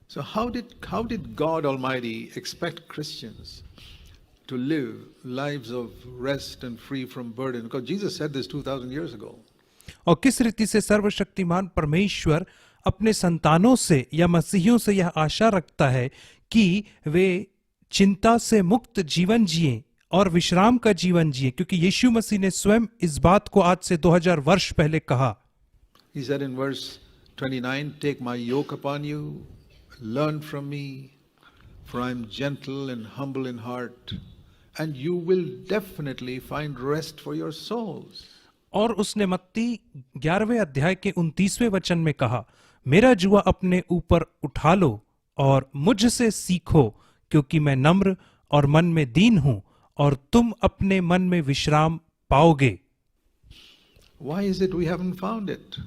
So how did God Almighty expect Christians to live lives of rest and free from burden? Because Jesus said this 2000 years ago. और किस रीति से सर्वशक्तिमान परमेश्वर अपने संतानों से या मसीहियों से यह आशा रखता है कि वे चिंता से मुक्त जीवन जिएं और विश्राम का जीवन जिएं, क्योंकि यीशु मसीह ने स्वयं इस बात को आज से 2000 वर्ष पहले कहा। He said in verse 29, "Take my yoke upon you, learn from me, for I am gentle and humble in heart, and you will definitely find rest for your souls." और उसने मत्ती 11वें अध्याय के 29वें वचन में कहा, मेरा जुआ अपने ऊपर उठा लो और मुझसे सीखो, क्योंकि मैं नम्र और मन में दीन हूं, और तुम अपने मन में विश्राम पाओगे। Why is it we haven't found it?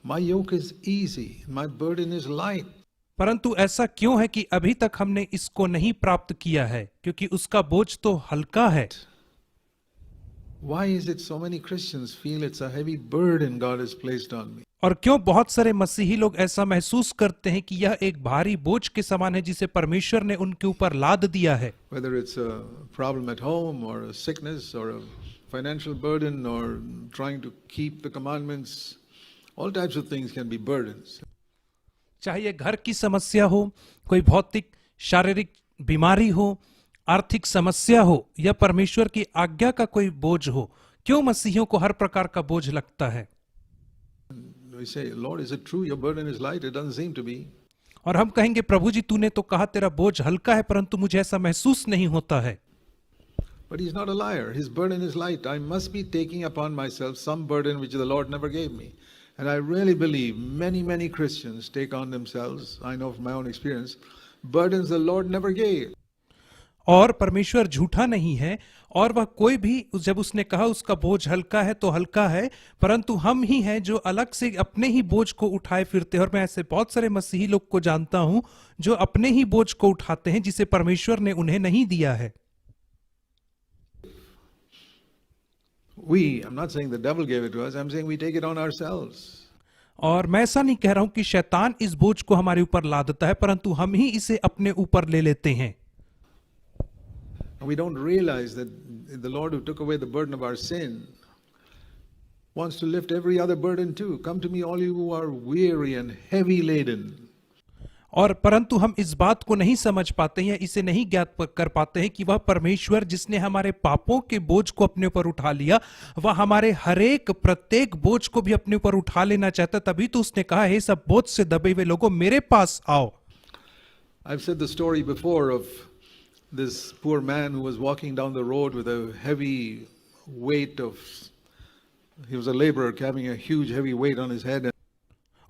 My yoke is easy, my burden is light. परंतु ऐसा क्यों है कि अभी तक हमने इसको नहीं प्राप्त किया है? क्योंकि उसका बोझ तो हल्का है। Why is it so many Christians feel it's a heavy burden God has placed on me? और क्यों बहुत सारे मसीही लोग ऐसा महसूस करते हैं कि यह एक भारी बोझ के समान है जिसे परमेश्वर ने उनके ऊपर लाद दिया है। Whether it's a problem at home or a sickness or a financial burden or trying to keep the commandments, all types of things can be burdens. चाहे ये घर की समस्या हो, कोई भौतिक शारीरिक बीमारी हो, आर्थिक समस्या हो, या परमेश्वर की आज्ञा का कोई बोझ हो, क्यों मसीहियों को हर प्रकार का बोझ लगता है? We say, Lord, is it true your burden is light? It doesn't seem to be. और हम कहेंगे, प्रभु जी तूने तो कहा तेरा बोझ हल्का है, परंतु मुझे ऐसा महसूस नहीं होता है। But he's not a liar. His burden is light. I must be taking upon myself some burden which the Lord never gave me. And I really believe many Christians take on themselves, I know from my own experience, burdens the Lord never gave. और परमेश्वर झूठा नहीं है, और वह कोई भी जब उसने कहा उसका बोझ हल्का है तो हल्का है, परंतु हम ही हैं जो अलग से अपने ही बोझ को उठाए फिरते हैं। और मैं ऐसे बहुत सारे मसीही लोग को जानता हूं जो अपने ही बोझ को उठाते हैं जिसे परमेश्वर ने उन्हें नहीं दिया है। I'm not saying the devil gave it to us, I'm saying we take it on ourselves. और मैं ऐसा नहीं कह रहा हूं कि शैतान इस बोझ को हमारे ऊपर लादता है, परंतु हम ही इसे अपने ऊपर ले लेते हैं। We don't realize that the Lord who took away the burden of our sin wants to lift every other burden too. Come to me all you who are weary and heavy laden. और परंतु हम इस बात को नहीं समझ पाते हैं, इसे नहीं ज्ञात कर पाते हैं कि वह परमेश्वर जिसने हमारे पापों के बोझ को अपने ऊपर उठा लिया, वह हमारे हरेक प्रत्येक बोझ को भी अपने ऊपर उठा लेना चाहता। तभी तो उसने कहा, हे सब बोझ से दबे हुए लोगों मेरे पास आओ। I've said the story before of this poor man who was walking down the road with a heavy weight of, he was a laborer carrying a huge heavy weight on his head.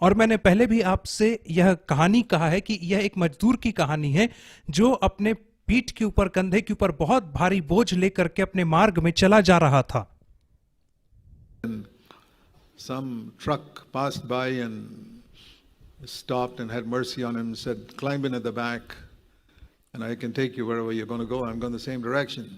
और मैंने पहले भी आपसे यह कहानी कहा है कि यह एक मजदूर की कहानी है जो अपने पीठ के ऊपर, कंधे के ऊपर बहुत भारी बोझ लेकर के अपने मार्ग में चला जा रहा था। Some truck passed by and stopped and had mercy on him, said, "Climb in at the back and I can take you wherever you're going to go. I'm going the same direction."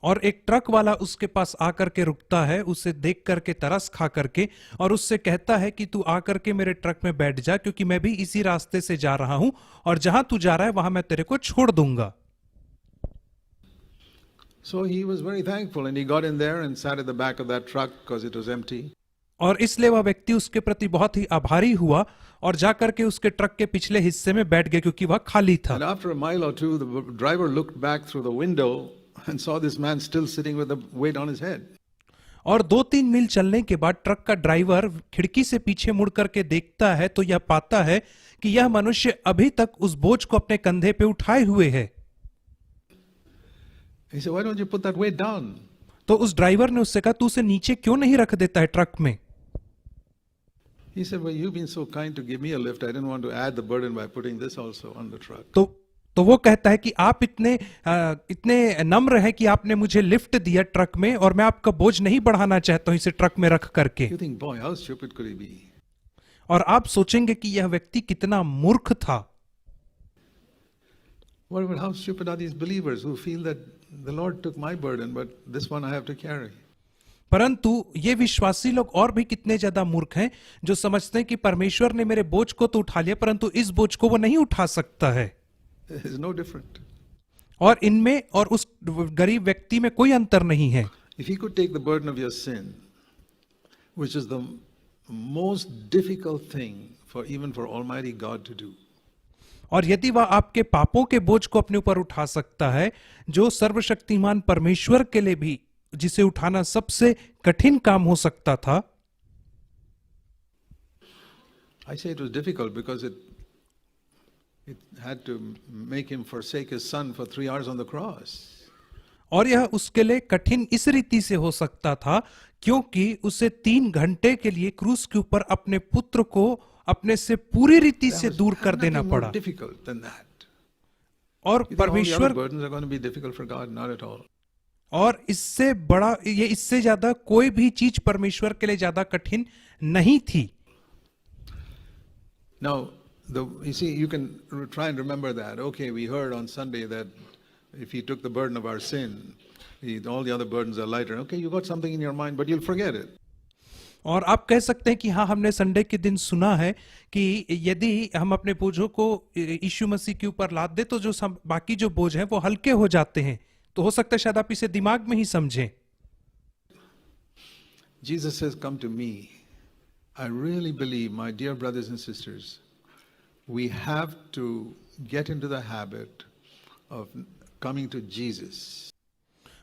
और एक truck वाला उसके पास आकर के रुकता है, उसे देख करके तरस खा करके, और उससे कहता है कि तू आकर के मेरे ट्रक में बैठ जा, क्योंकि मैं भी इसी रास्ते से जा रहा हूं और जहां तू जा रहा है वहां मैं तेरे को छोड़ दूंगा। So he was very thankful and he got in there and sat at the back of that truck because it was empty. और इसलिए वह व्यक्ति उसके प्रति बहुत ही आभारी हुआ और जाकर के उसके ट्रक के पिछले हिस्से में बैठ गया, क्योंकि वह खाली था। And after a mile or two, the driver looked back through the window and saw this man still sitting with the weight on his head. और 2-3 मील चलने के बाद ट्रक का ड्राइवर खिड़की से पीछे मुड़ करके देखता है तो यह पाता है कि यह मनुष्य अभी तक उस बोझ को अपने कंधे पे उठाए हुए है। He said, "Why don't you put that weight down?" तो उस ड्राइवर ने उससे कहा, तू उसे नीचे क्यों नहीं रख देता है ट्रक में? He said, "Well, you've been so kind to give me a lift. I didn't want to add the burden by putting this also on the truck." तो वो कहता है कि आप इतने नम्र हैं कि आपने मुझे लिफ्ट दिया ट्रक में, और मैं आपका बोझ नहीं बढ़ाना चाहता हूं इसे ट्रक में रख करके। You think, boy, how stupid could he be? और आप सोचेंगे कि यह व्यक्ति कितना मूर्ख था। Well, how stupid are these believers who feel that the Lord took my burden, but this one I have to carry? परंतु ये विश्वासी लोग और भी कितने ज्यादा मूर्ख हैं जो समझते हैं कि परमेश्वर ने मेरे बोझ को तो उठा लिया परंतु इस बोझ को वो नहीं उठा सकता है। It's no different. और इनमें और उस गरीब व्यक्ति में कोई अंतर नहीं है। If he could take the burden of your sin, which is the most difficult thing for even for Almighty God to do, और यदि वह आपके पापों के बोझ को अपने ऊपर उठा सकता है जो सर्वशक्तिमान परमेश्वर के लिए भी जिसे उठाना सबसे कठिन काम हो सकता था। I say it was difficult because it had to make him forsake his son for 3 hours on the cross. और यह उसके लिए कठिन इस रीति से हो सकता था क्योंकि उसे 3 घंटे के लिए क्रूस के ऊपर अपने पुत्र को अपने से पूरी रीति से दूर कर देना Nothing more पड़ा। difficult than that. और You think all the other परमेश्वर burdens are going to be difficult for God? Not at all. और इससे बड़ा ये इससे ज्यादा कोई भी चीज परमेश्वर के लिए ज्यादा कठिन नहीं थी। Now, you see, you can try and remember that. Okay, we heard on Sunday that if he took the burden of our sin, all the other burdens are lighter. Okay, you got something in your mind, but you'll forget it. और आप कह सकते हैं कि हाँ हमने Sunday के दिन सुना है कि यदि हम अपने बोझों को यीशु मसीह के ऊपर लाद दे तो जो बाकी जो बोझ हैं वो हल्के हो जाते हैं। तो हो सकता है शायद आप इसे दिमाग में ही समझें। Jesus says, "Come to me." I really believe, my dear brothers and sisters, we have to get into the habit of coming to Jesus.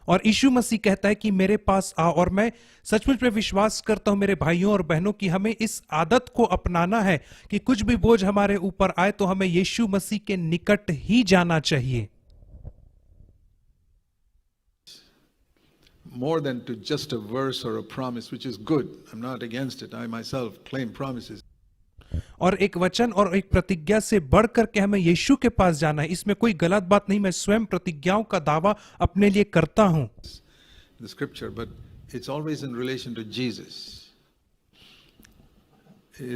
और यीशु मसीह कहता है कि मेरे पास आओ, और मैं सचमुच में विश्वास करता हूं मेरे भाइयों और बहनों की हमें इस आदत को अपनाना है कि कुछ भी बोझ हमारे ऊपर आए तो हमें यीशु मसीह के निकट ही जाना चाहिए। More than to just a verse or a promise, which is good. I'm not against it. I myself claim promises. और एक वचन और एक प्रतिज्ञा से बढ़ करके हमें यीशु के पास जाना है, इसमें कोई गलत बात नहीं। मैं स्वयं प्रतिज्ञाओं का दावा अपने लिए करता हूं The scripture, but it's always in relation to Jesus.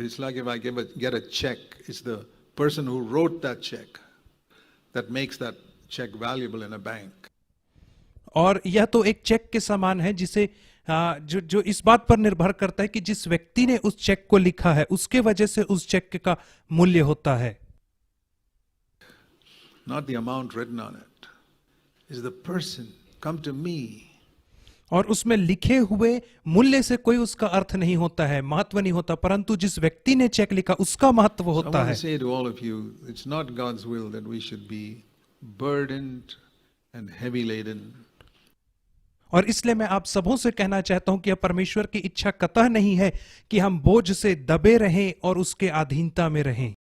It's like if I get a check, it's the person who wrote that check that makes that check valuable in a bank. और यह तो एक check के समान है जिसे जो इस बात पर निर्भर करता है कि जिस व्यक्ति ने उस चेक को लिखा है उसके वजह से उस चेक का मूल्य होता है। Not the amount written on it. It's the person. Come to me. और उसमें लिखे हुए मूल्य से कोई उसका अर्थ नहीं होता है, महत्व नहीं होता, परंतु जिस व्यक्ति ने चेक लिखा उसका महत्व I होता want है। to say to all of you, it's not God's will that we should be burdened and heavy laden. और इसलिए मैं आप सबों से कहना चाहता हूं कि यह परमेश्वर की इच्छा कतई नहीं है कि हम बोझ से दबे रहें और उसके अधीनता में रहें।